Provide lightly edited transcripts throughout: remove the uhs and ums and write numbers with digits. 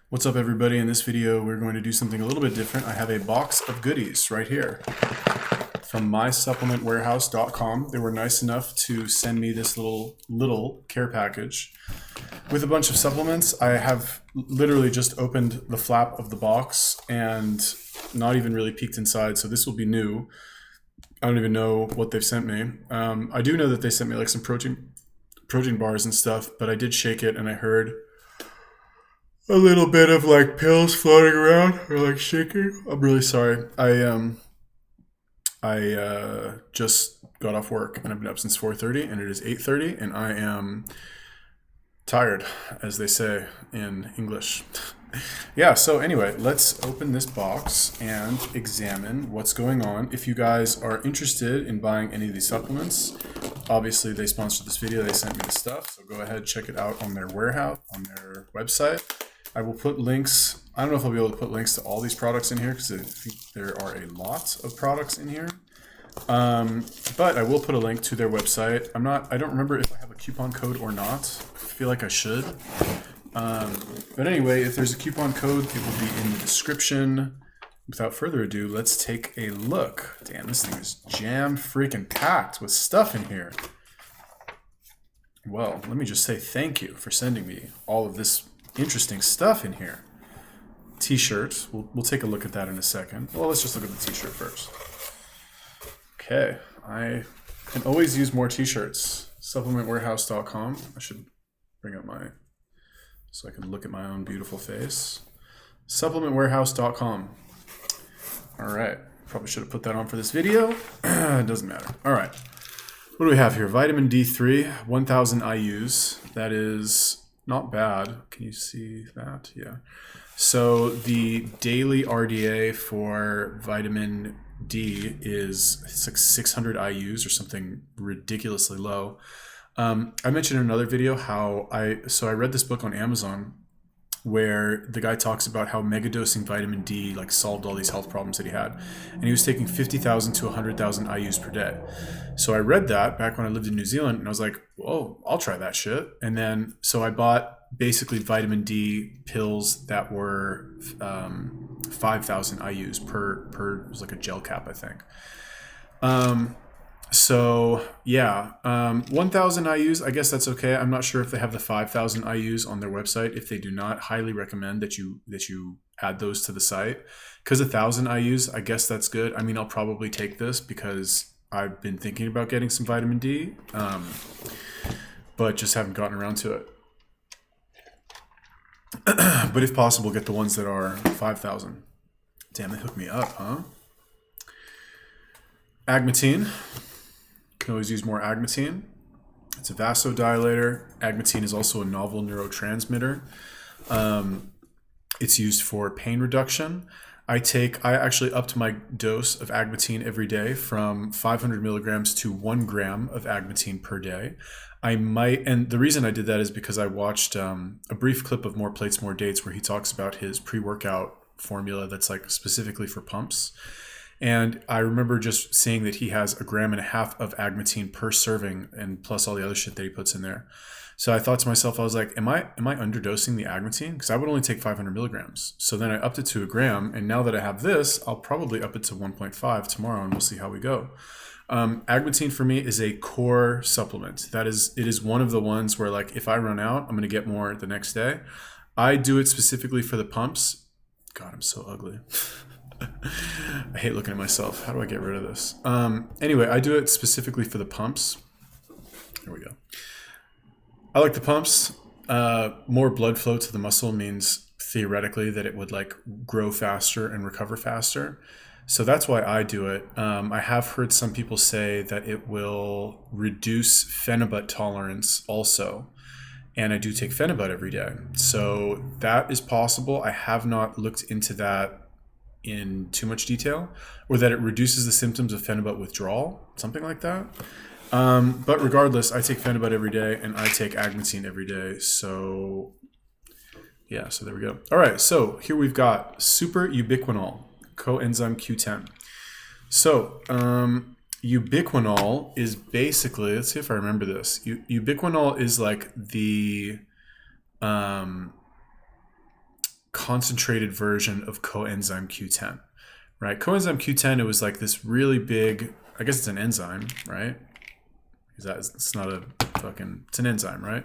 What's up, everybody? In this video we're going to do something a little bit different. I have a box of goodies right here from mysupplementwarehouse.com. They were nice enough to send me this little care package with a bunch of supplements. I have literally just opened the flap of the box and not even really peeked inside, so this will be new. I don't even know what they've sent me. I do know that they sent me like some protein bars and stuff, but I did shake it and I heard a little bit of like pills floating around or like shaking. I'm really sorry. I just got off work and I've been up since 4:30 and it is 8:30 and I am tired, as they say in English. Yeah, so anyway, let's open this box and examine what's going on. If you guys are interested in buying any of these supplements, obviously they sponsored this video, they sent me the stuff, so go ahead, check it out on their warehouse, on their website. I will put links. I don't know if I'll be able to put links to all these products in here because I think there are a lot of products in here. But I will put a link to their website. I don't remember if I have a coupon code or not. I feel like I should. But anyway, if there's a coupon code, it will be in the description. Without further ado, let's take a look. Damn, this thing is jam freaking packed with stuff in here. Well, let me just say thank you for sending me all of this interesting stuff in here. T-shirt. We'll take a look at that in a second. Well, let's just look at the t-shirt first. Okay. I can always use more t-shirts. Supplementwarehouse.com. I should bring up so I can look at my own beautiful face. Supplementwarehouse.com. All right. Probably should have put that on for this video. It doesn't matter. All right. What do we have here? Vitamin D3, 1000 IUs. That is not bad. Can you see that? Yeah. So the daily RDA for vitamin D is like 600 IUs or something ridiculously low. I mentioned in another video how I read this book on Amazon where the guy talks about how megadosing vitamin D like solved all these health problems that he had. And he was taking 50,000 to 100,000 IUs per day. So I read that back when I lived in New Zealand and I was like, whoa, I'll try that shit. And then, so I bought basically vitamin D pills that were 5,000 IUs per, it was like a gel cap, I think. So yeah, 1,000 IUs, I guess that's okay. I'm not sure if they have the 5,000 IUs on their website. If they do not, highly recommend that you add those to the site. Because 1,000 IUs, I guess that's good. I mean, I'll probably take this because I've been thinking about getting some vitamin D, but just haven't gotten around to it. But if possible, get the ones that are 5,000. Damn, they hooked me up, huh? Agmatine. Can always use more Agmatine. It's a vasodilator. Agmatine is also a novel neurotransmitter. It's used for pain reduction. I actually upped my dose of Agmatine every day from 500 milligrams to 1 gram of Agmatine per day. And the reason I did that is because I watched a brief clip of More Plates, More Dates where he talks about his pre-workout formula that's like specifically for pumps. And I remember just seeing that he has 1.5 grams of Agmatine per serving and plus all the other shit that he puts in there. So I thought to myself, I was like, am I underdosing the Agmatine? Because I would only take 500 milligrams. So then I upped it to 1 gram. And now that I have this, I'll probably up it to 1.5 tomorrow and we'll see how we go. Agmatine for me is a core supplement. It is one of the ones where like if I run out, I'm going to get more the next day. I do it specifically for the pumps. God, I'm so ugly. I hate looking at myself. How do I get rid of this? Anyway, I do it specifically for the pumps. Here we go. I like the pumps. More blood flow to the muscle means theoretically that it would like grow faster and recover faster. So that's why I do it. I have heard some people say that it will reduce phenibut tolerance also. And I do take phenibut every day. So that is possible. I have not looked into that in too much detail, or that it reduces the symptoms of phenibut withdrawal, something like that. But regardless, I take phenibut every day and I take Agmatine every day. So yeah, so there we go. All right, so here we've got Super Ubiquinol, coenzyme Q10. So Ubiquinol is basically, let's see if I remember this. Ubiquinol is like the concentrated version of coenzyme Q10, right? Coenzyme Q10, it was like this really big, I guess it's an enzyme, right? It's not a fucking, it's an enzyme, right?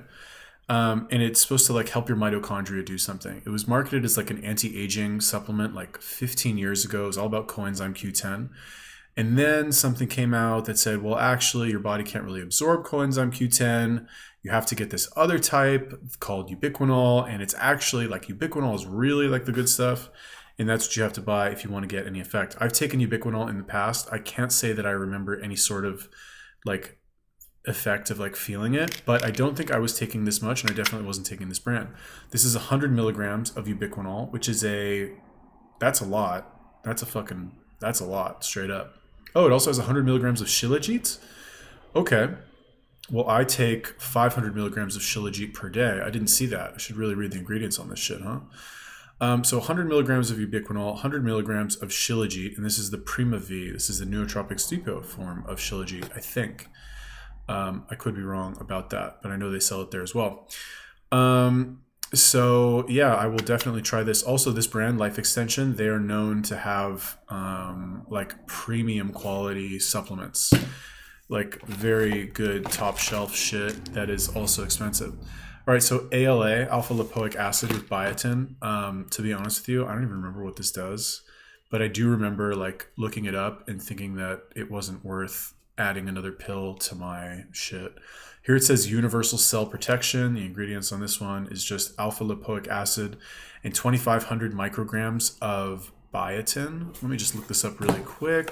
And it's supposed to like help your mitochondria do something. It was marketed as like an anti-aging supplement like 15 years ago. It was all about coenzyme Q10. And then something came out that said, well, actually, your body can't really absorb coenzyme Q10. You have to get this other type called Ubiquinol. And it's actually like Ubiquinol is really like the good stuff. And that's what you have to buy if you want to get any effect. I've taken Ubiquinol in the past. I can't say that I remember any sort of like effect of like feeling it, but I don't think I was taking this much, and I definitely wasn't taking this brand. This is 100 milligrams of Ubiquinol, which is that's a lot. That's a lot, straight up. Oh, it also has 100 milligrams of Shilajit. Okay. Well, I take 500 milligrams of Shilajit per day. I didn't see that. I should really read the ingredients on this shit, huh? So 100 milligrams of Ubiquinol, 100 milligrams of Shilajit, and this is the Prima V. This is the nootropic steroid form of Shilajit, I think. I could be wrong about that, but I know they sell it there as well. So yeah, I will definitely try this. Also, this brand, Life Extension, they are known to have like premium quality supplements, like very good top shelf shit that is also expensive. All right, so ALA, alpha lipoic acid with biotin. To be honest with you, I don't even remember what this does, but I do remember like looking it up and thinking that it wasn't worth adding another pill to my shit. Here it says universal cell protection. The ingredients on this one is just alpha lipoic acid and 2,500 micrograms of biotin. Let me just look this up really quick.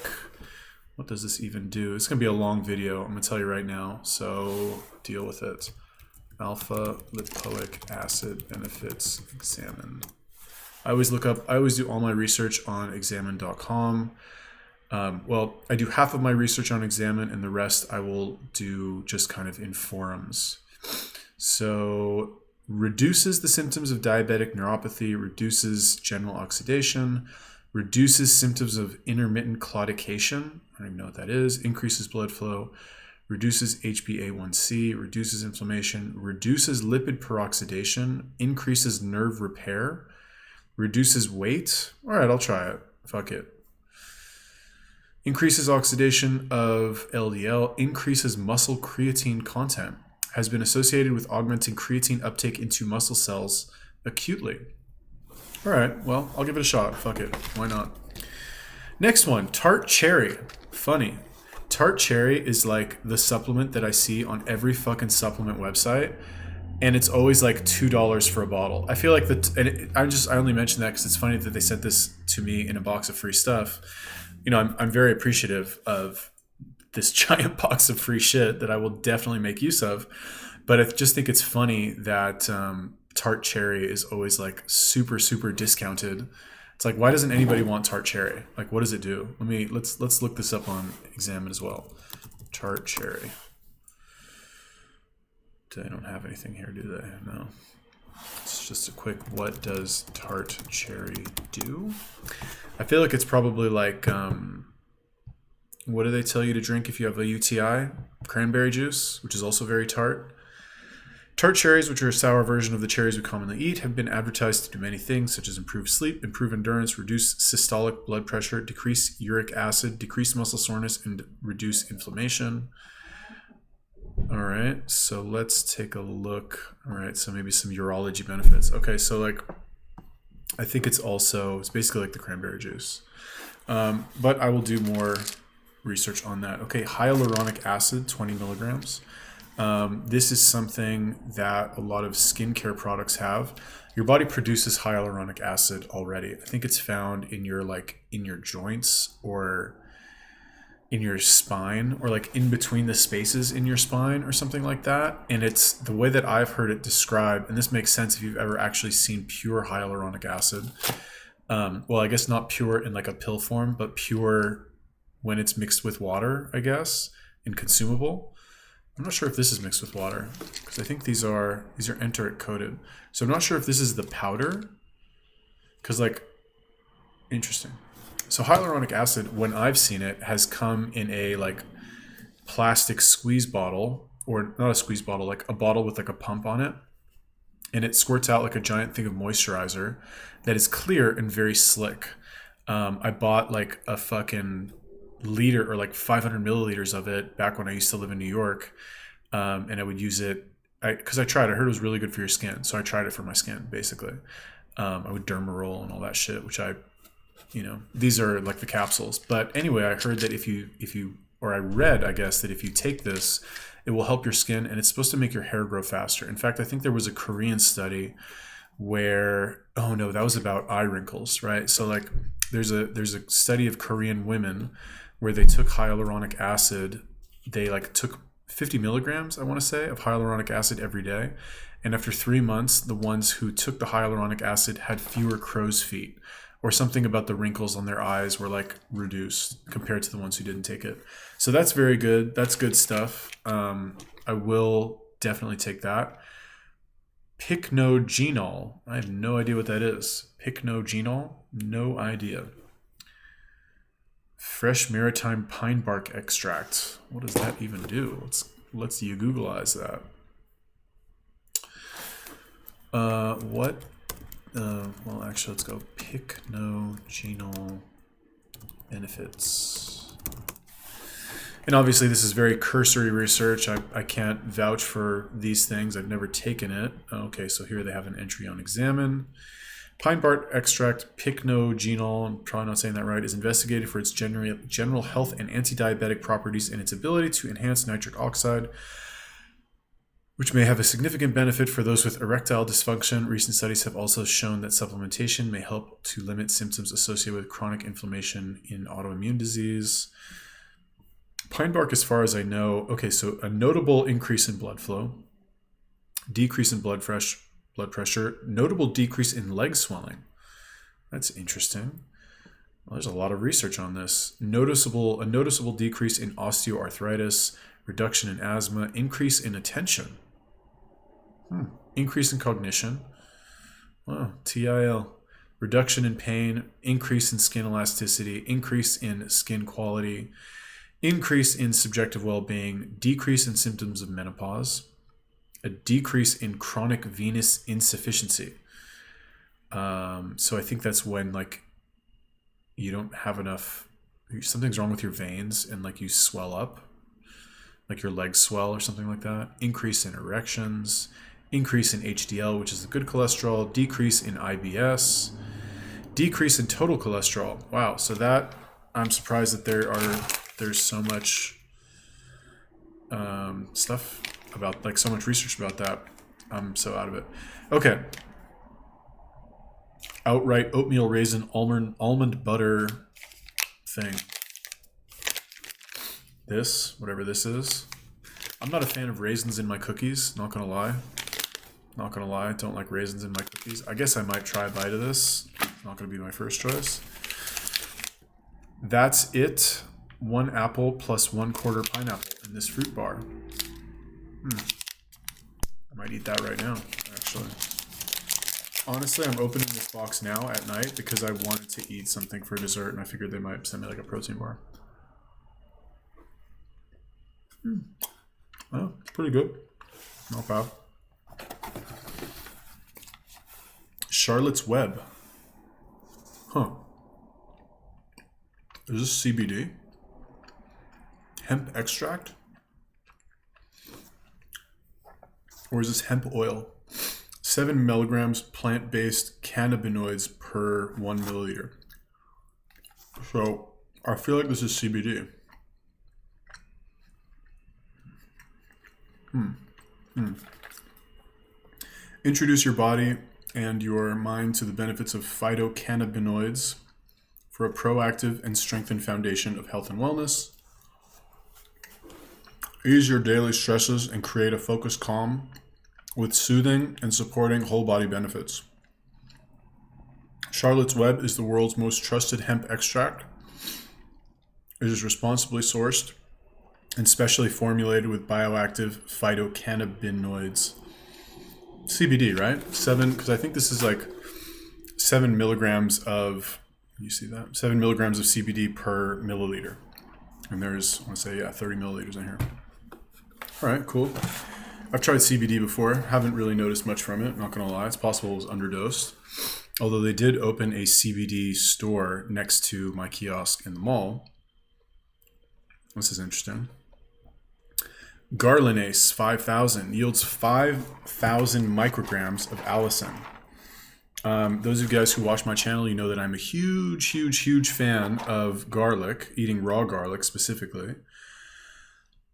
What does this even do? It's gonna be a long video, I'm gonna tell you right now, so deal with it. Alpha lipoic acid benefits examine. I always do all my research on examine.com. Well, I do half of my research on Examine, and the rest I will do just kind of in forums. So, reduces the symptoms of diabetic neuropathy, reduces general oxidation, reduces symptoms of intermittent claudication. I don't even know what that is. Increases blood flow, reduces HbA1c, reduces inflammation, reduces lipid peroxidation, increases nerve repair, reduces weight. All right, I'll try it. Fuck it. Increases oxidation of LDL, increases muscle creatine content, has been associated with augmenting creatine uptake into muscle cells acutely. All right, well, I'll give it a shot. Fuck it. Why not? Next one, tart cherry. Funny. Tart cherry is like the supplement that I see on every fucking supplement website, and it's always like $2 for a bottle. I feel like I only mention that because it's funny that they sent this to me in a box of free stuff. You know, I'm very appreciative of this giant box of free shit that I will definitely make use of. But I just think it's funny that tart cherry is always like super, super discounted. It's like, why doesn't anybody want tart cherry? Like, what does it do? Let's look this up on Examine as well. Tart cherry. They don't have anything here, do they? No. It's just a quick, what does tart cherry do? I feel like it's probably like, what do they tell you to drink if you have a UTI? Cranberry juice, which is also very tart. Tart cherries, which are a sour version of the cherries we commonly eat, have been advertised to do many things, such as improve sleep, improve endurance, reduce systolic blood pressure, decrease uric acid, decrease muscle soreness, and reduce inflammation. All right, so let's take a look. All right, so maybe some urology benefits. Okay, so like, I think it's basically like the cranberry juice. But I will do more research on that. Okay, hyaluronic acid, 20 milligrams. This is something that a lot of skincare products have. Your body produces hyaluronic acid already. I think it's found in your joints or in your spine, or like in between the spaces in your spine or something like that. And it's the way that I've heard it described, and this makes sense if you've ever actually seen pure hyaluronic acid. Well, I guess not pure in like a pill form, but pure when it's mixed with water, I guess, and consumable. I'm not sure if this is mixed with water, because I think these are enteric coated. So I'm not sure if this is the powder, because like, interesting. So hyaluronic acid, when I've seen it, has come in a like plastic squeeze bottle, or not a squeeze bottle, like a bottle with like a pump on it. and it squirts out like a giant thing of moisturizer that is clear and very slick. I bought like a fucking liter or like 500 milliliters of it back when I used to live in New York, and I would use it because I tried. I heard it was really good for your skin, so I tried it for my skin basically. I would derma roll and all that shit, which these are like the capsules. But anyway, I heard that if you or I read, I guess, that if you take this, it will help your skin, and it's supposed to make your hair grow faster. In fact, I think there was a Korean study where, oh no, that was about eye wrinkles, right? So like there's a study of Korean women where they took hyaluronic acid. They like took 50 milligrams, I want to say, of hyaluronic acid every day. And after 3 months, the ones who took the hyaluronic acid had fewer crow's feet, or something about the wrinkles on their eyes were like reduced compared to the ones who didn't take it. So that's very good. That's good stuff. I will definitely take that. Pycnogenol. I have no idea what that is. Pycnogenol? No idea. Fresh maritime pine bark extract. What does that even do? Let's you Googleize that. What? Well, actually, let's go pycnogenol benefits. And obviously, this is very cursory research. I can't vouch for these things. I've never taken it. Okay, so here they have an entry on Examine. Pine bark extract, pycnogenol, I'm probably not saying that right, is investigated for its general health and anti-diabetic properties and its ability to enhance nitric oxide, which may have a significant benefit for those with erectile dysfunction. Recent studies have also shown that supplementation may help to limit symptoms associated with chronic inflammation in autoimmune disease. Pine bark, as far as I know, okay, so a notable increase in blood flow, decrease in blood pressure, notable decrease in leg swelling. That's interesting. Well, there's a lot of research on this. A noticeable decrease in osteoarthritis, reduction in asthma, increase in attention. Increase in cognition. Wow, TIL. Reduction in pain, increase in skin elasticity, increase in skin quality, increase in subjective well-being, decrease in symptoms of menopause, a decrease in chronic venous insufficiency. So I think that's when like you don't have enough, something's wrong with your veins and like you swell up, like your legs swell or something like that. Increase in erections, increase in HDL, which is the good cholesterol, decrease in IBS, decrease in total cholesterol. Wow. So that, I'm surprised that there's so much stuff about, like so much research about that. I'm so out of it. Okay. Outright oatmeal raisin almond butter thing. This, whatever this is. I'm not a fan of raisins in my cookies, not gonna lie. Not gonna lie, I don't like raisins in my cookies. I guess I might try a bite of this. Not gonna be my first choice. That's it. 1 apple plus 1/4 pineapple in this fruit bar. I might eat that right now, actually. Honestly, I'm opening this box now at night because I wanted to eat something for dessert, and I figured they might send me like a protein bar. Well, pretty good. Not bad. Charlotte's Web. Huh. Is this CBD? Hemp extract? Or is this hemp oil? 7 milligrams plant-based cannabinoids per 1 milliliter. So I feel like this is CBD. Introduce your body and your mind to the benefits of phytocannabinoids for a proactive and strengthened foundation of health and wellness. Ease your daily stresses and create a focused calm with soothing and supporting whole body benefits. Charlotte's Web is the world's most trusted hemp extract. It is responsibly sourced and specially formulated with bioactive phytocannabinoids. CBD, right? 7, because I think this is like 7 milligrams of, you see that? 7 milligrams of CBD per milliliter. And there's, I want to say, 30 milliliters in here. All right, cool. I've tried CBD before. Haven't really noticed much from it. Not gonna lie. It's possible it was underdosed. Although they did open a CBD store next to my kiosk in the mall. This is interesting. Garlinase 5000 yields 5,000 micrograms of allicin. Those of you guys who watch my channel, you know that I'm a huge fan of garlic, eating raw garlic specifically.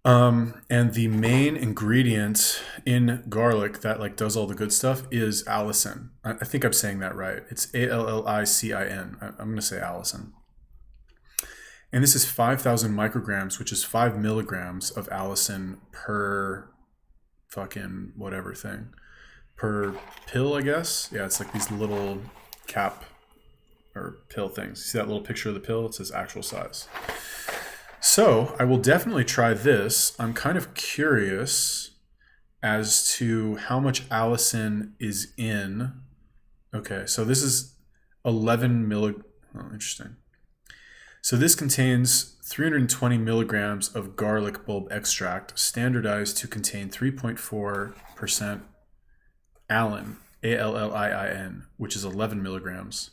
And the main ingredient in garlic that like does all the good stuff is allicin. I think I'm saying that right. It's ALLICIN. I'm going to say allicin. And this is 5,000 micrograms, which is 5 milligrams of allicin per fucking whatever thing. Per pill, I guess. Yeah, it's like these little cap or pill things. See that little picture of the pill? It says actual size. So I will definitely try this. I'm kind of curious as to how much allicin is in. Okay, so this is 11 milli. Oh, interesting. So this contains 320 milligrams of garlic bulb extract, standardized to contain 3.4% allicin, ALLIIN, which is 11 milligrams.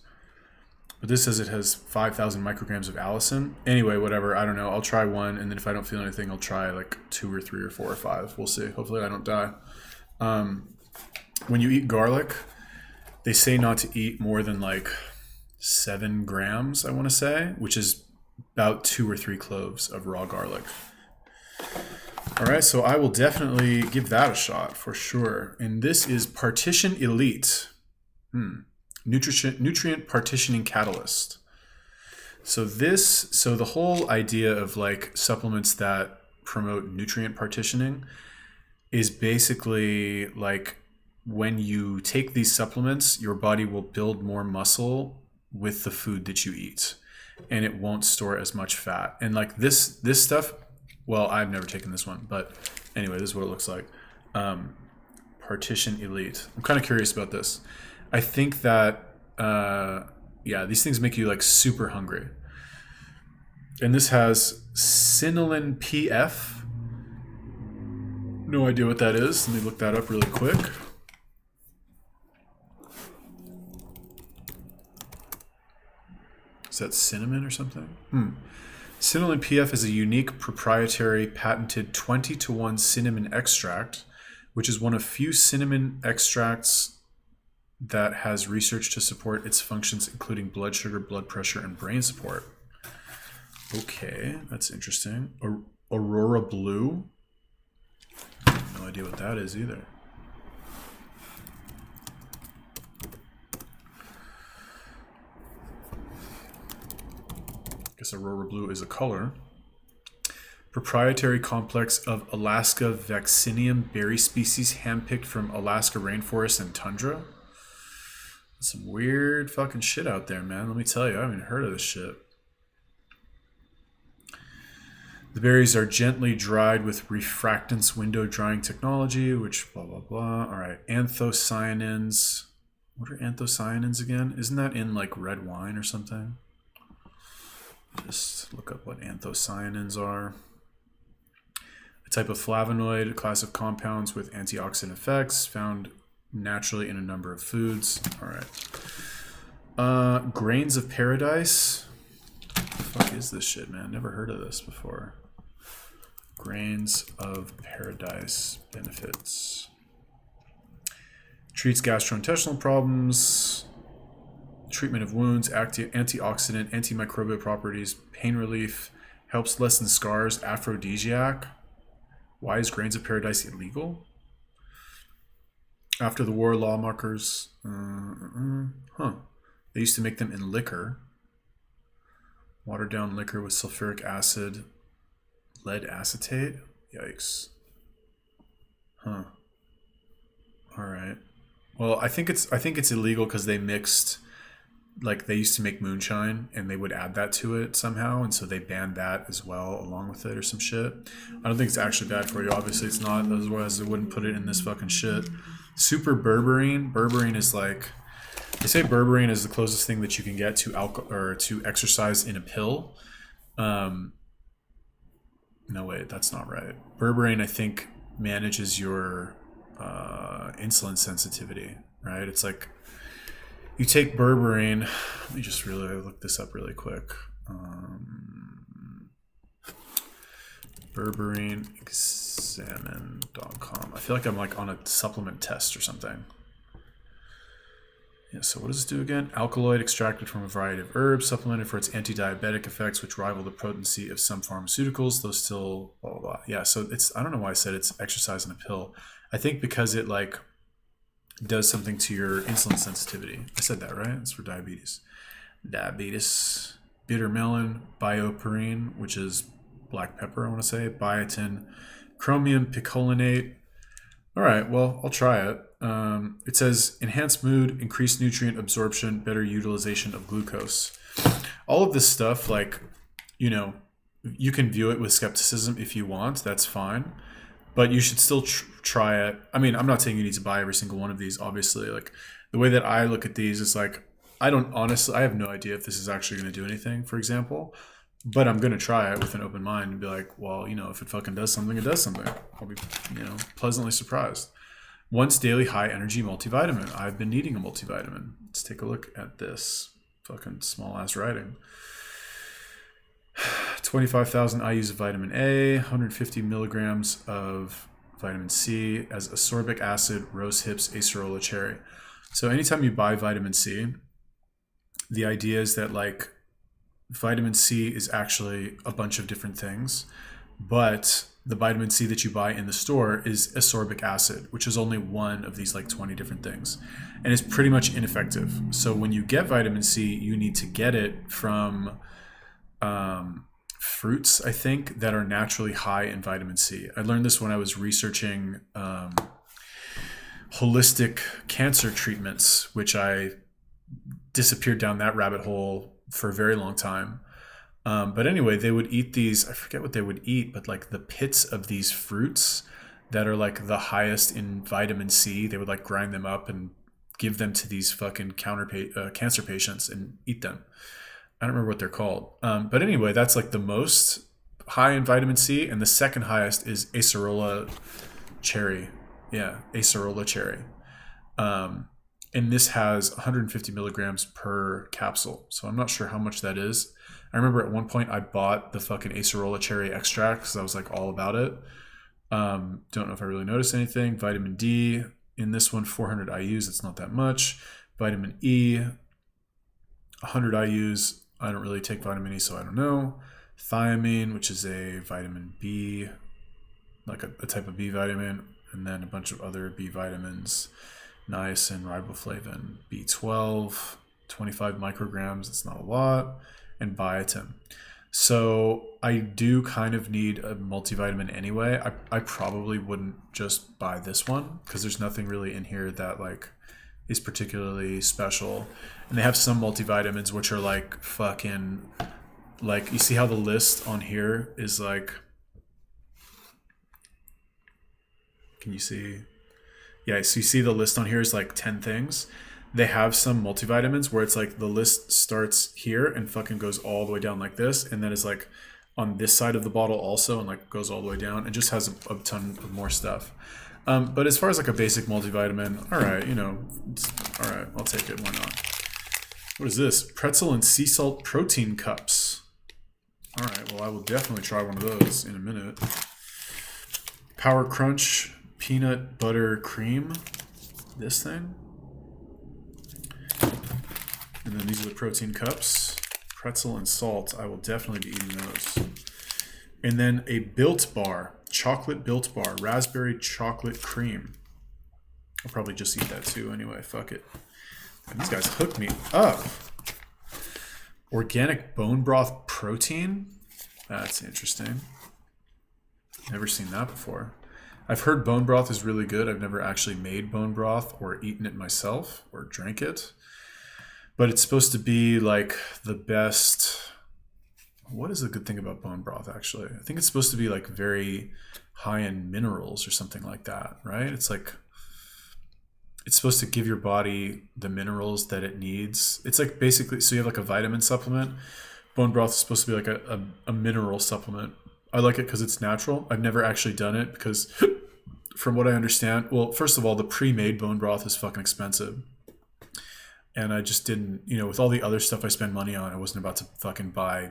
But this says it has 5,000 micrograms of allicin. Anyway, whatever, I don't know. I'll try one, and then if I don't feel anything, I'll try like 2 or 3 or 4 or 5. We'll see. Hopefully I don't die. When you eat garlic, they say not to eat more than like 7 grams, I want to say, which is about 2 or 3 cloves of raw garlic. All right, so I will definitely give that a shot for sure. And this is Partition Elite, nutrient partitioning catalyst. So the whole idea of like supplements that promote nutrient partitioning is basically like when you take these supplements, your body will build more muscle with the food that you eat, and it won't store as much fat. And like this stuff, well, I've never taken this one, but anyway, this is what it looks like. Partition Elite. I'm kind of curious about this. I think that, yeah, these things make you like super hungry. And this has Cinnalin PF. No idea what that is. Let me look that up really quick. Is that cinnamon or something? Cinnalin PF is a unique, proprietary, patented 20-to-1 cinnamon extract, which is one of few cinnamon extracts that has research to support its functions, including blood sugar, blood pressure, and brain support. Okay, that's interesting. Aurora Blue. No idea what that is either. I guess Aurora Blue is a color. Proprietary complex of Alaska Vaccinium berry species handpicked from Alaska rainforest and tundra. That's some weird fucking shit out there, man. Let me tell you, I haven't even heard of this shit. The berries are gently dried with refractance window drying technology, which blah, blah, blah. All right, anthocyanins. What are anthocyanins again? Isn't that in like red wine or something? Just look up what anthocyanins are. A type of flavonoid, a class of compounds with antioxidant effects found naturally in a number of foods. All right. Grains of Paradise. What the fuck is this shit, man? Never heard of this before. Grains of Paradise benefits. Treats gastrointestinal problems. Treatment of wounds, antioxidant, antimicrobial properties, pain relief, helps lessen scars, aphrodisiac. Why is Grains of Paradise illegal? After the war, lawmakers, they used to make them in liquor. Watered down liquor with sulfuric acid, lead acetate. Yikes. All right. Well, I think it's illegal because they mixed. Like they used to make moonshine and they would add that to it somehow, and so they banned that as well along with it or some shit. I don't think it's actually bad for you. Obviously it's not, otherwise they wouldn't put it in this fucking shit. Super berberine. Berberine is like, they say berberine is the closest thing that you can get to alcohol or to exercise in a pill. No wait, that's not right. Berberine I think manages your insulin sensitivity, right? It's like you take berberine. Let me just really look this up really quick. Berberineexamine.com. I feel like I'm like on a supplement test or something. Yeah, so what does this do again? Alkaloid extracted from a variety of herbs, supplemented for its anti-diabetic effects, which rival the potency of some pharmaceuticals, though still blah, blah, blah. Yeah, so it's, I don't know why I said it's exercise in a pill. I think because it like does something to your insulin sensitivity. I said that, right? It's for diabetes. Diabetes, bitter melon, bioperine, which is black pepper, I want to say, biotin, chromium picolinate. All right, well, I'll try it. It says enhanced mood, increased nutrient absorption, better utilization of glucose. All of this stuff, like, you know, you can view it with skepticism if you want. That's fine. But you should still try it. I mean, I'm not saying you need to buy every single one of these, obviously. Like, the way that I look at these is like, I have no idea if this is actually going to do anything, for example. But I'm going to try it with an open mind and be like, well, you know, if it fucking does something, it does something. I'll be, you know, pleasantly surprised. Once daily high energy multivitamin. I've been needing a multivitamin. Let's take a look at this fucking small ass writing. 25,000 IUs of vitamin A, 150 milligrams of vitamin C as ascorbic acid, rose hips, acerola cherry. So anytime you buy vitamin C, the idea is that like vitamin C is actually a bunch of different things, but the vitamin C that you buy in the store is ascorbic acid, which is only one of these like 20 different things. And it's pretty much ineffective. So when you get vitamin C, you need to get it from fruits, I think, that are naturally high in vitamin C. I learned this when I was researching holistic cancer treatments, which I disappeared down that rabbit hole for a very long time. But anyway, they would eat these, I forget what they would eat, but like the pits of these fruits that are like the highest in vitamin C, they would like grind them up and give them to these fucking cancer patients and eat them. I don't remember what they're called. But anyway, that's like the most high in vitamin C. And the second highest is acerola cherry. Yeah, acerola cherry. And this has 150 milligrams per capsule. So I'm not sure how much that is. I remember at one point I bought the fucking acerola cherry extract because I was like all about it. Don't know if I really noticed anything. Vitamin D in this one, 400 IUs. It's not that much. Vitamin E, 100 IUs. I don't really take vitamin E, so I don't know. Thiamine, which is a vitamin B, like a type of B vitamin, and then a bunch of other B vitamins. Niacin, riboflavin, B12, 25 micrograms. That's not a lot. And biotin. So I do kind of need a multivitamin anyway. I probably wouldn't just buy this one because there's nothing really in here that like is particularly special. And they have some multivitamins which are like fucking, like, you see how the list on here is like, can you see? Yeah, so you see the list on here is like 10 things. They have some multivitamins where it's like the list starts here and fucking goes all the way down like this, and then is like on this side of the bottle also and like goes all the way down and just has a ton of more stuff. But as far as like a basic multivitamin, all right, you know, all right, I'll take it. Why not? What is this? Pretzel and sea salt protein cups. All right, well, I will definitely try one of those in a minute. Power Crunch peanut butter cream. This thing. And then these are the protein cups. Pretzel and salt. I will definitely be eating those. And then a Built Bar. Chocolate Built Bar. Raspberry chocolate cream. I'll probably just eat that too anyway. Fuck it. And these guys hooked me up. Organic bone broth protein. That's interesting. Never seen that before. I've heard bone broth is really good. I've never actually made bone broth or eaten it myself or drank it. But it's supposed to be like the best. What is the good thing about bone broth, actually? I think it's supposed to be like very high in minerals or something like that, right? It's like, it's supposed to give your body the minerals that it needs. It's like basically, so you have like a vitamin supplement. Bone broth is supposed to be like a mineral supplement. I like it because it's natural. I've never actually done it because from what I understand, well, first of all, the pre-made bone broth is fucking expensive. And I just didn't, with all the other stuff I spend money on, I wasn't about to fucking buy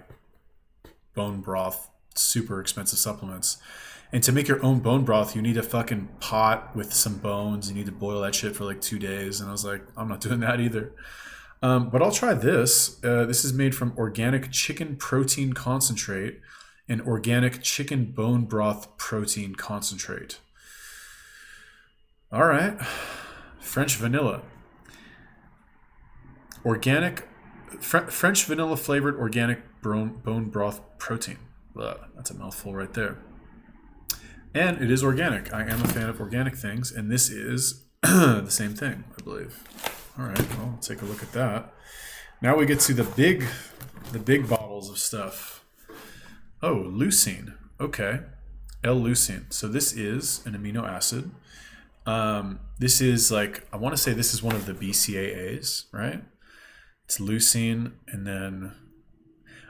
bone broth, super expensive supplements. And to make your own bone broth, you need a fucking pot with some bones. You need to boil that shit for like 2 days. And I was like, I'm not doing that either. But I'll try this. This is made from organic chicken protein concentrate and organic chicken bone broth protein concentrate. All right. French vanilla. Organic, French vanilla flavored organic bone broth protein. Ugh, that's a mouthful right there. And it is organic. I am a fan of organic things, and this is the same thing, I believe. All right, well, let's take a look at that. Now we get to the big bottles of stuff. Oh, leucine. Okay, L-leucine. So this is an amino acid. This is like, I want to say this is one of the BCAAs, right? It's leucine, and then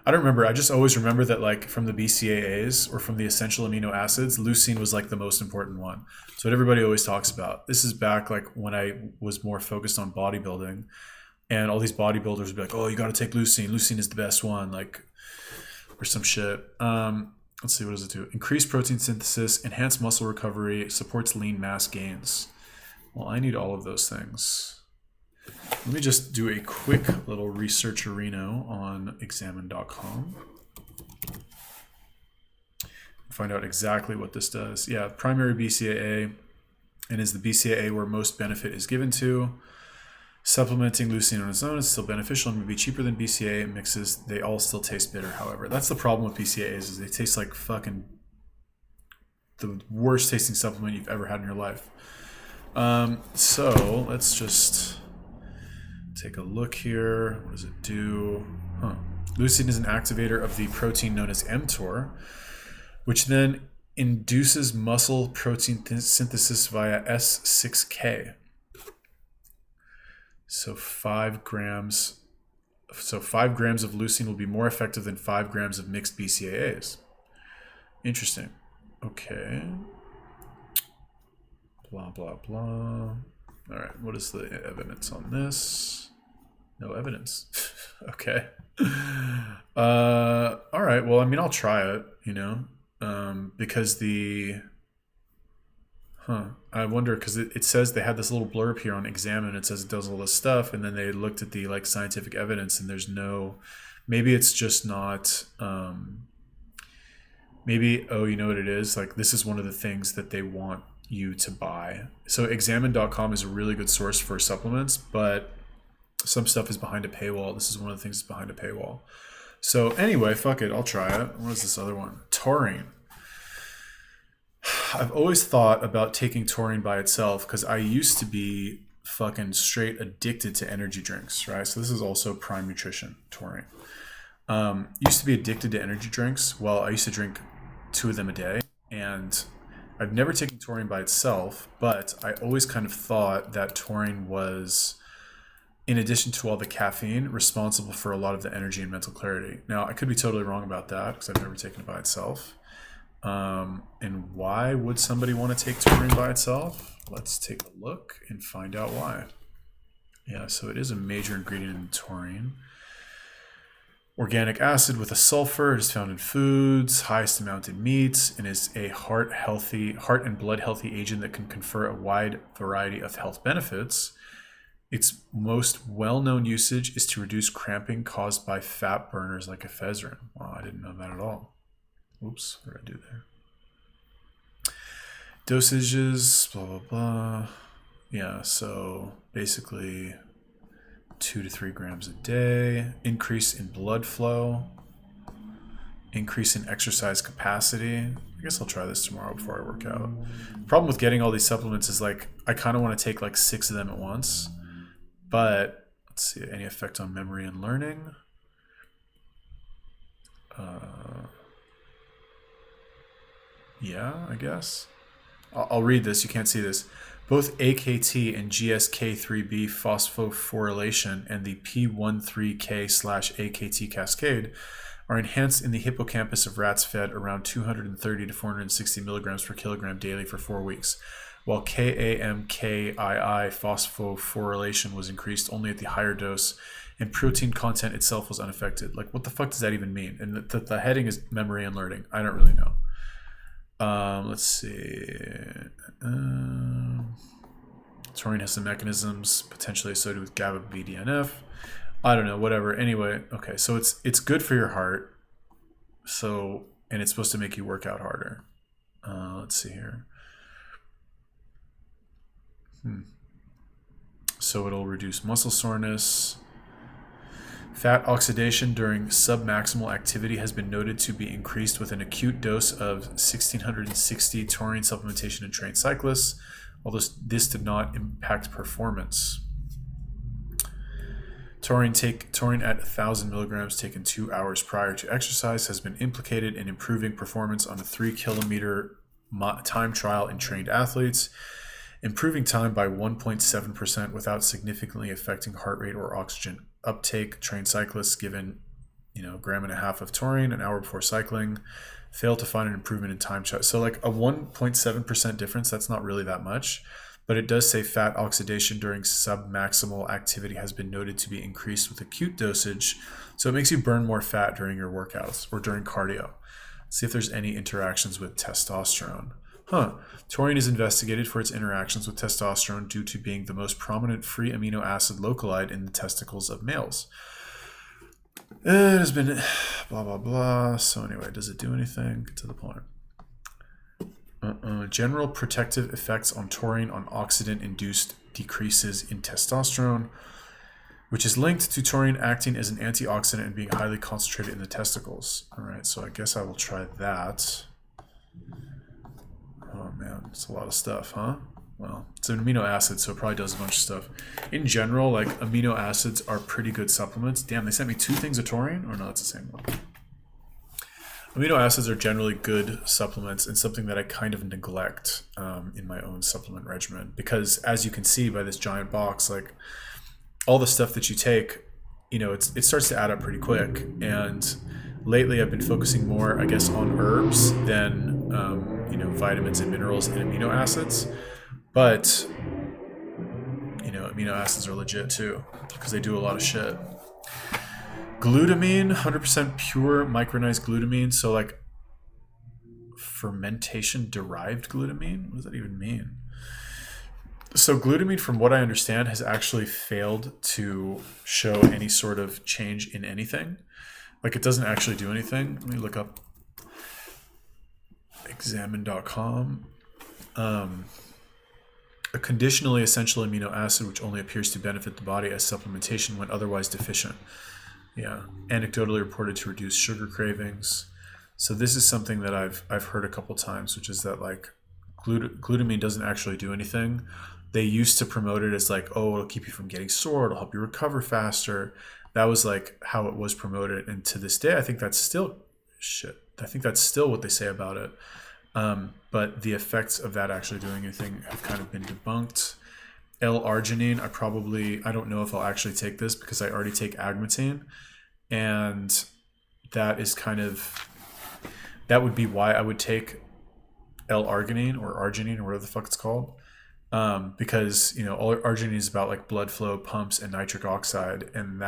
I don't remember. I just always remember that like from the BCAAs or from the essential amino acids, leucine was like the most important one. So what everybody always talks about. This is back like when I was more focused on bodybuilding, and all these bodybuilders would be like, "Oh, you got to take leucine. Leucine is the best one," like, or some shit. Let's see, what does it do? Increase protein synthesis, enhance muscle recovery, supports lean mass gains. Well, I need all of those things. Let me just do a quick little researcherino on examine.com. Find out exactly what this does. Yeah, primary BCAA, and is the BCAA where most benefit is given to. Supplementing leucine on its own is still beneficial and may be cheaper than BCAA mixes. They all still taste bitter, however. That's the problem with BCAAs, is they taste like fucking the worst tasting supplement you've ever had in your life. So let's just take a look here. What does it do? Leucine is an activator of the protein known as mTOR, which then induces muscle protein synthesis via S6K. So 5 grams of leucine will be more effective than 5 grams of mixed BCAAs. Interesting. Okay. Blah, blah, blah. All right, what is the evidence on this? No evidence. Okay. All right, well, I mean, I'll try it, because I wonder, because it says they had this little blurb here on Examine. It says it does all this stuff, and then they looked at the like scientific evidence, and there's no, maybe it's just not, maybe, oh, you know what it is? Like, this is one of the things that they want you to buy. So examine.com is a really good source for supplements, but some stuff is behind a paywall. This is one of the things that's behind a paywall. So anyway, fuck it, I'll try it. What is this other one? Taurine. I've always thought about taking taurine by itself because I used to be fucking straight addicted to energy drinks, right? So this is also Prime Nutrition, taurine. Used to be addicted to energy drinks. Well, I used to drink 2 of them a day, and I've never taken taurine by itself, but I always kind of thought that taurine was, in addition to all the caffeine, responsible for a lot of the energy and mental clarity. Now, I could be totally wrong about that because I've never taken it by itself. And why would somebody want to take taurine by itself? Let's take a look and find out why. Yeah, so it is a major ingredient in taurine. Organic acid with a sulfur. It is found in foods, highest amount in meats, and is a heart and blood healthy agent that can confer a wide variety of health benefits. Its most well-known usage is to reduce cramping caused by fat burners like ephedrine. Wow, I didn't know that at all. Oops, what did I do there? Dosages, blah, blah, blah. Yeah, so basically 2 to 3 grams a day. Increase in blood flow. Increase in exercise capacity. I guess I'll try this tomorrow before I work out. The problem with getting all these supplements is like, I kind of want to take like 6 of them at once. But let's see, any effect on memory and learning? Yeah, I guess. I'll read this. You can't see this. Both AKT and GSK3B phosphorylation and the P13K/AKT cascade are enhanced in the hippocampus of rats fed around 230 to 460 milligrams per kilogram daily for 4 weeks, while KAMKII phosphorylation was increased only at the higher dose, and protein content itself was unaffected. Like, what the fuck does that even mean? And the heading is memory and learning. I don't really know. Let's see. Taurine has some mechanisms potentially associated with GABA BDNF. I don't know, whatever. Anyway, okay, so it's good for your heart. So, and it's supposed to make you work out harder. Let's see here. So it'll reduce muscle soreness. Fat oxidation during submaximal activity has been noted to be increased with an acute dose of 1660 taurine supplementation in trained cyclists, although this did not impact performance. Taurine at 1,000 milligrams taken 2 hours prior to exercise has been implicated in improving performance on a 3-kilometer time trial in trained athletes, improving time by 1.7% without significantly affecting heart rate or oxygen uptake. Trained cyclists given, 1.5 grams of taurine an hour before cycling failed to find an improvement in time trial. So like a 1.7% difference, that's not really that much, but it does say fat oxidation during submaximal activity has been noted to be increased with acute dosage. So it makes you burn more fat during your workouts or during cardio. See if there's any interactions with testosterone. Taurine is investigated for its interactions with testosterone due to being the most prominent free amino acid localized in the testicles of males. It has been blah, blah, blah. So anyway, does it do anything? To the point. General protective effects on taurine on oxidant-induced decreases in testosterone, which is linked to taurine acting as an antioxidant and being highly concentrated in the testicles. All right, so I guess I will try that. Oh man, it's a lot of stuff, huh? Well, it's an amino acid, so it probably does a bunch of stuff. In general, like, amino acids are pretty good supplements. Damn, they sent me 2 things of taurine? Or no, it's the same one. Amino acids are generally good supplements and something that I kind of neglect in my own supplement regimen, because as you can see by this giant box, like, all the stuff that you take, it starts to add up pretty quick. And lately I've been focusing more, I guess, on herbs than vitamins and minerals and amino acids. But amino acids are legit too, because they do a lot of shit. Glutamine, 100% pure micronized glutamine. So like fermentation derived glutamine? What does that even mean? So glutamine, from what I understand, has actually failed to show any sort of change in anything. Like, it doesn't actually do anything. Let me look up examine.com. A conditionally essential amino acid which only appears to benefit the body as supplementation when otherwise deficient. Yeah, anecdotally reported to reduce sugar cravings. So this is something that I've heard a couple times, which is that like glutamine doesn't actually do anything. They used to promote it as like, oh, it'll keep you from getting sore, it'll help you recover faster. That was like how it was promoted, and to this day, I think that's still shit. I think that's still what they say about it. But the effects of that actually doing anything have kind of been debunked. L-arginine, I don't know if I'll actually take this because I already take Agmatine, and that would be why I would take L-arginine or arginine or whatever the fuck it's called. Because arginine is about like blood flow, pumps, and nitric oxide, and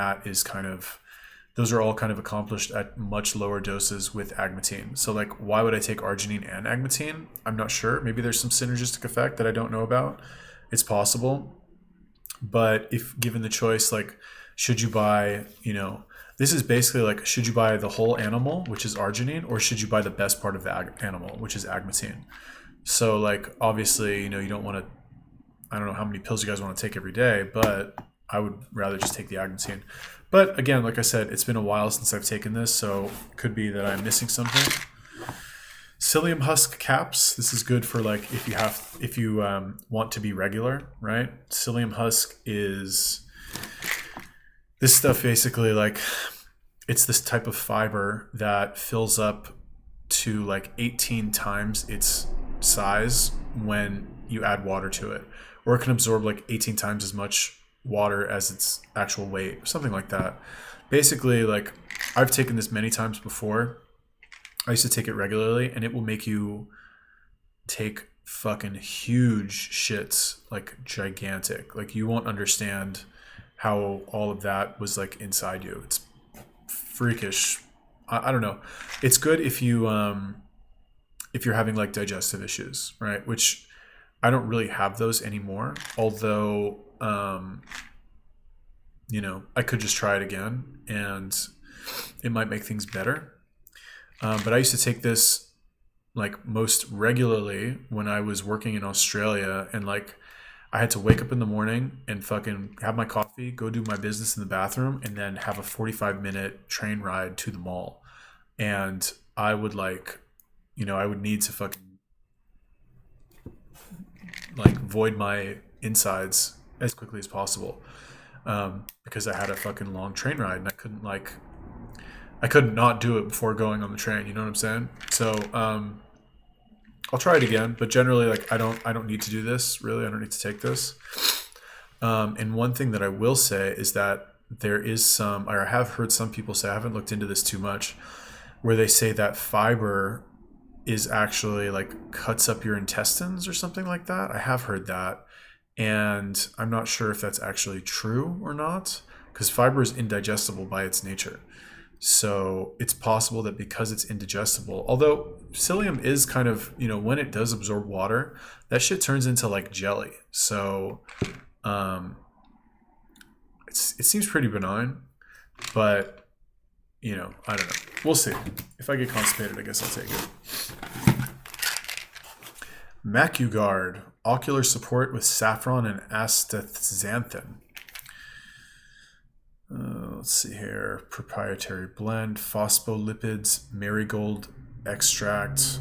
those are all kind of accomplished at much lower doses with Agmatine. So like, why would I take arginine and Agmatine? I'm not sure. Maybe there's some synergistic effect that I don't know about. It's possible. But if given the choice, like, should you buy, this is basically like, should you buy the whole animal, which is arginine, or should you buy the best part of the animal, which is Agmatine? So like, obviously, you don't want to, I don't know how many pills you guys want to take every day, but I would rather just take the Agmatine. But again, like I said, it's been a while since I've taken this, so it could be that I'm missing something. Psyllium husk caps. This is good for like if you want to be regular, right? Psyllium husk is this stuff basically, like, it's this type of fiber that fills up to like 18 times its size when you add water to it, or it can absorb like 18 times as much water as its actual weight, something like that. Basically, like, I've taken this many times before. I used to take it regularly, and it will make you take fucking huge shits, like gigantic. Like you won't understand how all of that was like inside you. It's freakish. I don't know. It's good if you're having like digestive issues, right? Which I don't really have those anymore. Although, you know, I could just try it again, and it might make things better. But I used to take this like most regularly when I was working in Australia, and like I had to wake up in the morning and fucking have my coffee, go do my business in the bathroom, and then have a 45-minute train ride to the mall. And I would like, you know, I would need to fucking like void my insides as quickly as possible, because I had a fucking long train ride, and I couldn't not do it before going on the train. You know what I'm saying? So I'll try it again, but generally, like I don't need to do this. Really, I don't need to take this. And one thing that I will say is that there is some, or I have heard some people say, I haven't looked into this too much, where they say that fiber is actually like cuts up your intestines or something like that. I have heard that, and I'm not sure if that's actually true or not, because fiber is indigestible by its nature. So it's possible that because it's indigestible, although psyllium is kind of, you know, when it does absorb water, that shit turns into like jelly. So it seems pretty benign, but, you know, I don't know. We'll see. If I get constipated, I guess I'll take it. MacuGuard, ocular support with saffron and astaxanthin. Let's see here. Proprietary blend, phospholipids, marigold extract,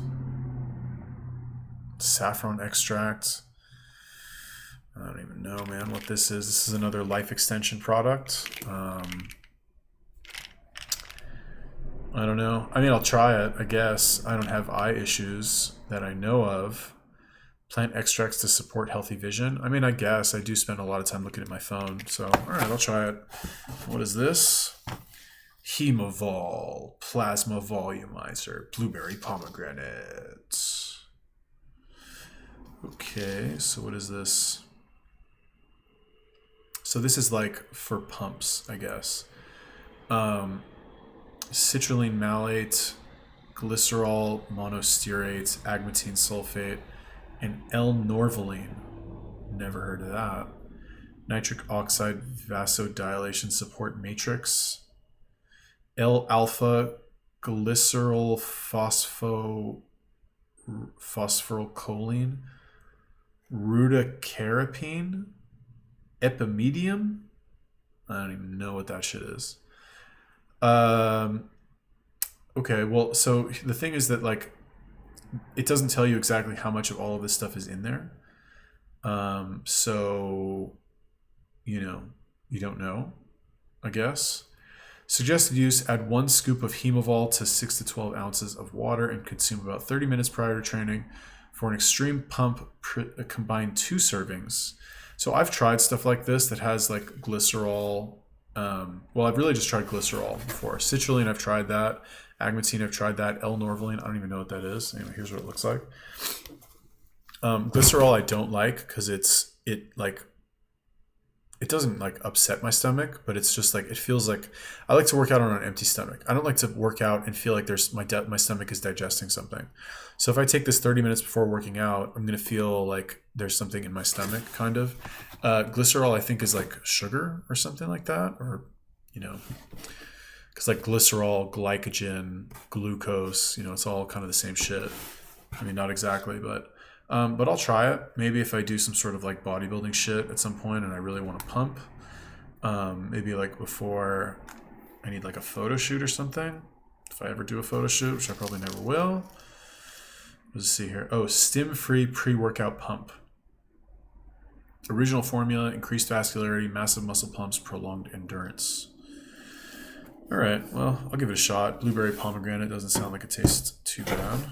saffron extract. I don't even know, man, what this is. This is another life extension product. I don't know. I mean, I'll try it, I guess. I don't have eye issues that I know of. Plant extracts to support healthy vision. I mean, I guess I do spend a lot of time looking at my phone. So, all right, I'll try it. What is this? Hemavol Plasma Volumizer. Blueberry pomegranate. Okay, so what is this? So this is like for pumps, I guess. Citrulline malate, glycerol monostearate, agmatine sulfate, and L-norvaline. Never heard of that. Nitric oxide vasodilation support matrix. L-alpha glycerol phosphorylcholine. Rutacarapine. Epimedium. I don't even know what that shit is. Okay, well, so the thing is that like it doesn't tell you exactly how much of all of this stuff is in there. So, you know, you don't know, I guess. Suggested use, add 1 scoop of Hemavol to 6 to 12 ounces of water and consume about 30 minutes prior to training. For an extreme pump, combine 2 servings. So I've tried stuff like this that has like glycerol. Well, I've really just tried glycerol before. Citrulline, I've tried that. Agmatine, I've tried that. L-norvaline, I don't even know what that is. Anyway, here's what it looks like. Glycerol, I don't like because it doesn't like upset my stomach, but it's just like, it feels like I like to work out on an empty stomach. I don't like to work out and feel like there's my stomach is digesting something. So if I take this 30 minutes before working out, I'm going to feel like there's something in my stomach, kind of. Glycerol, I think, is like sugar or something like that, or, you know, because like glycerol, glycogen, glucose, you know, it's all kind of the same shit. I mean, not exactly, but I'll try it. Maybe if I do some sort of like bodybuilding shit at some point and I really want to pump, maybe like before I need like a photo shoot or something. If I ever do a photo shoot, which I probably never will. Let's see here. Oh, stim-free pre-workout pump. Original formula, increased vascularity, massive muscle pumps, prolonged endurance. All right, well, I'll give it a shot. Blueberry pomegranate doesn't sound like it tastes too bad.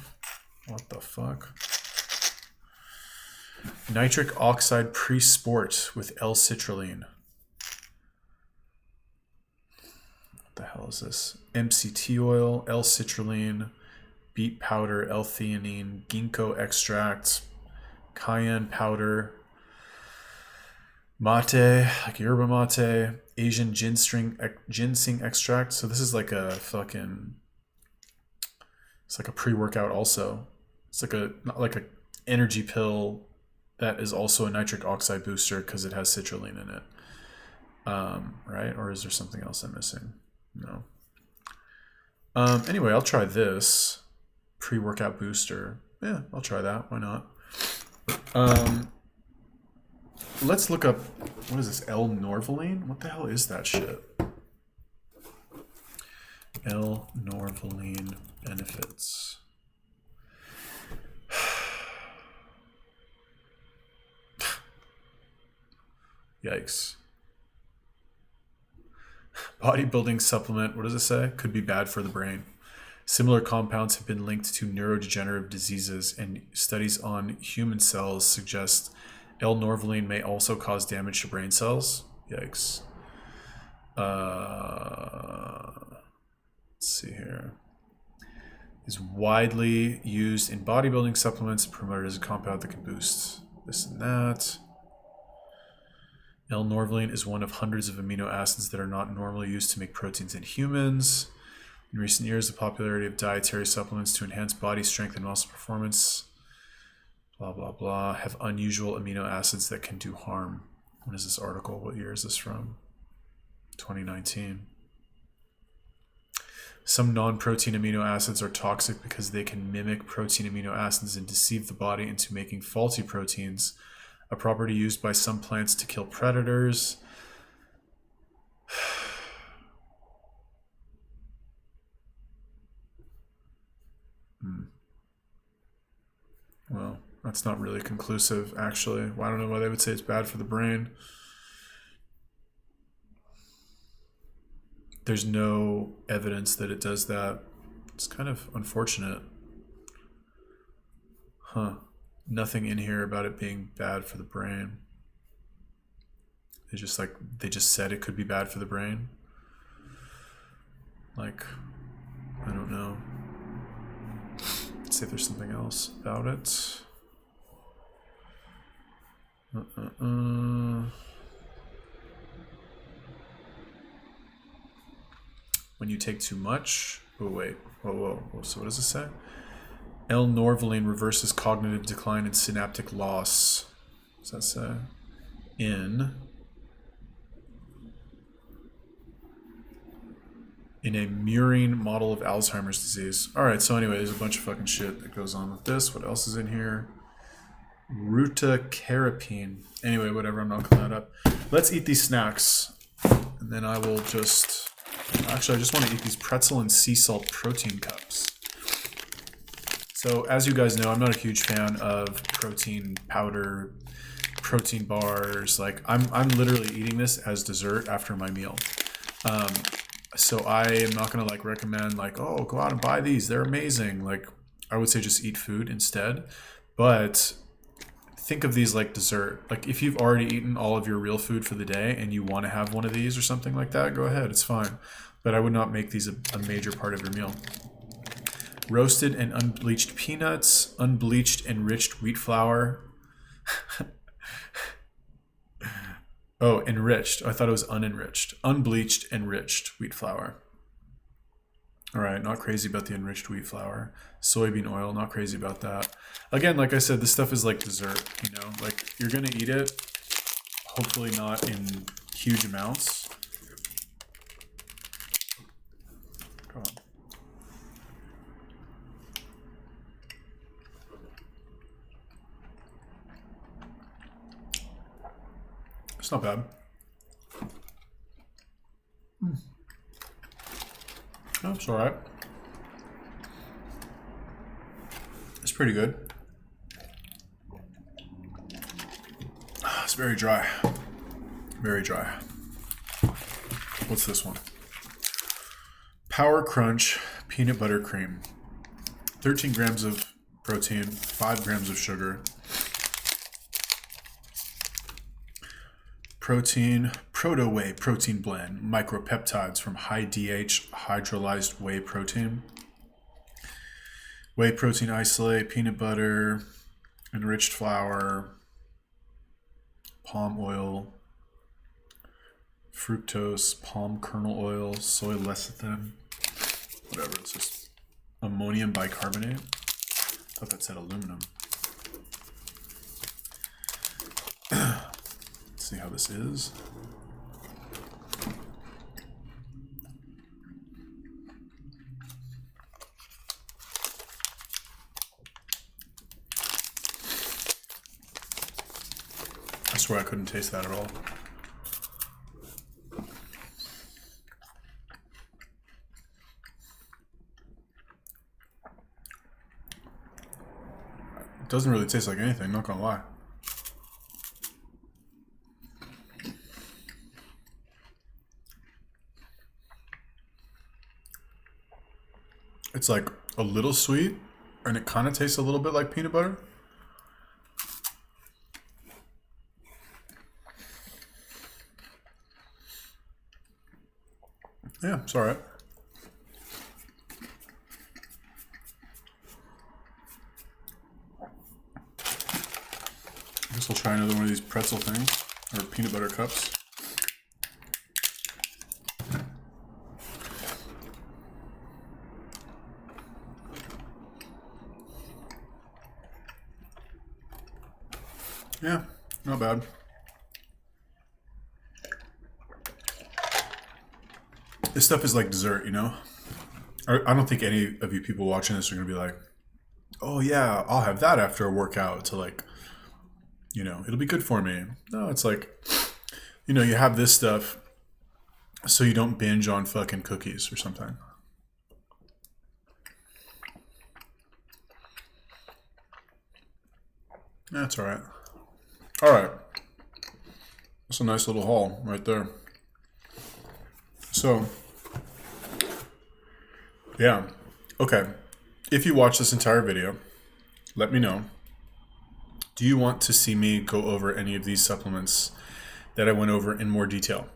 What the fuck? Nitric oxide pre-sport with L-citrulline. What the hell is this? MCT oil, L-citrulline, beet powder, L-theanine, ginkgo extract, cayenne powder, mate, like yerba mate, Asian ginseng extract. So this is like a fucking, it's like a pre-workout also. It's like a energy pill that is also a nitric oxide booster because it has citrulline in it. Right? Or is there something else I'm missing? No. Anyway, I'll try this pre-workout booster. Yeah, I'll try that. Why not? Let's look up, what is this, L-norvaline? What the hell is that shit? L-norvaline benefits. Yikes. Bodybuilding supplement, what does it say? Could be bad for the brain. Similar compounds have been linked to neurodegenerative diseases, and studies on human cells suggest L-norvaline may also cause damage to brain cells. Yikes. Let's see here. Is widely used in bodybuilding supplements, promoted as a compound that can boost this and that. L-norvaline is one of hundreds of amino acids that are not normally used to make proteins in humans. In recent years, the popularity of dietary supplements to enhance body strength and muscle performance, blah, blah, blah, have unusual amino acids that can do harm. When is this article? What year is this from? 2019. Some non-protein amino acids are toxic because they can mimic protein amino acids and deceive the body into making faulty proteins, a property used by some plants to kill predators. Well, that's not really conclusive, actually. Well, I don't know why they would say it's bad for the brain. There's no evidence that it does that. It's kind of unfortunate. Huh. Nothing in here about it being bad for the brain. They just said it could be bad for the brain. Like, I don't know. Let's see if there's something else about it. When you take too much. Oh, wait. Whoa. So what does it say? L-norvaline reverses cognitive decline and synaptic loss. What does that say? In a murine model of Alzheimer's disease. All right, so anyway, there's a bunch of fucking shit that goes on with this. What else is in here? Rutacarapine. Anyway, whatever, I'm not looking that up. Let's eat these snacks, and then I will just... Actually, I just want to eat these pretzel and sea salt protein cups. So, as you guys know, I'm not a huge fan of protein powder, protein bars. Like, I'm literally eating this as dessert after my meal. So I am not going to like recommend like, oh, go out and buy these. They're amazing. Like, I would say just eat food instead. But think of these like dessert. Like, if you've already eaten all of your real food for the day and you want to have one of these or something like that, go ahead. It's fine. But I would not make these a major part of your meal. Roasted and unbleached peanuts, unbleached enriched wheat flour. Oh, enriched. I thought it was unenriched. Unbleached, enriched wheat flour. All right, not crazy about the enriched wheat flour. Soybean oil, not crazy about that. Again, like I said, this stuff is like dessert, you know? Like, you're going to eat it, hopefully not in huge amounts. Come on. It's not bad. Oh, it's all right. It's pretty good. It's very dry. Very dry. What's this one? Power Crunch Peanut Butter Cream. 13 grams of protein, 5 grams of sugar. Protein, Proto Whey Protein Blend, micropeptides from high DH hydrolyzed whey protein. Whey protein isolate, peanut butter, enriched flour, palm oil, fructose, palm kernel oil, soy lecithin, whatever, it's just ammonium bicarbonate. I thought that said aluminum. Let's see how this is. I swear I couldn't taste that at all. It doesn't really taste like anything, not gonna lie. It's like a little sweet, and it kind of tastes a little bit like peanut butter. Yeah, it's all right. I guess we'll try another one of these pretzel things, or peanut butter cups. Yeah, not bad. This stuff is like dessert, you know? I don't think any of you people watching this are going to be like, oh yeah, I'll have that after a workout to like, you know, it'll be good for me. No, it's like, you know, you have this stuff so you don't binge on fucking cookies or something. That's all right. All right. That's a nice little haul right there. So, yeah. Okay. If you watch this entire video, let me know. Do you want to see me go over any of these supplements that I went over in more detail?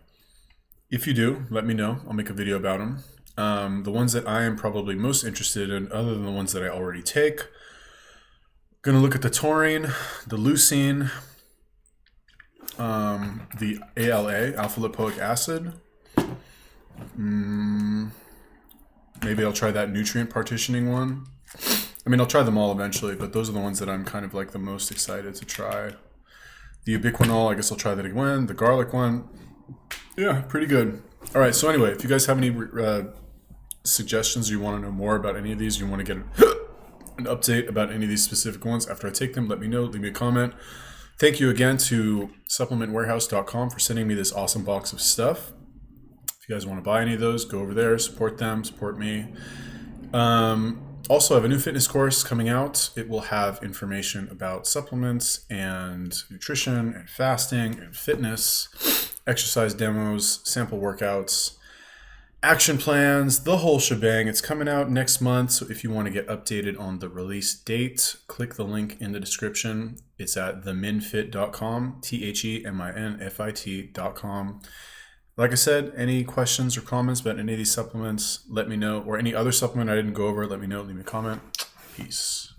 If you do, let me know. I'll make a video about them. The ones that I am probably most interested in, other than the ones that I already take, going to look at the taurine, the leucine, the ALA, alpha lipoic acid. Maybe I'll try that nutrient partitioning one. I mean, I'll try them all eventually, but those are the ones that I'm kind of like the most excited to try. The Ubiquinol, I guess I'll try that again. The garlic one. Yeah, pretty good. All right, so anyway, if you guys have any suggestions, you want to know more about any of these, you want to get an update about any of these specific ones after I take them, let me know, leave me a comment. Thank you again to supplementwarehouse.com for sending me this awesome box of stuff. If you guys want to buy any of those, go over there, support them, support me. Also, I have a new fitness course coming out. It will have information about supplements and nutrition and fasting and fitness, exercise demos, sample workouts, action plans, the whole shebang. It's coming out next month, so if you want to get updated on the release date, click the link in the description. It's at theminfit.com, theminfit.com. Like I said, any questions or comments about any of these supplements, let me know. Or any other supplement I didn't go over, let me know. Leave me a comment. Peace.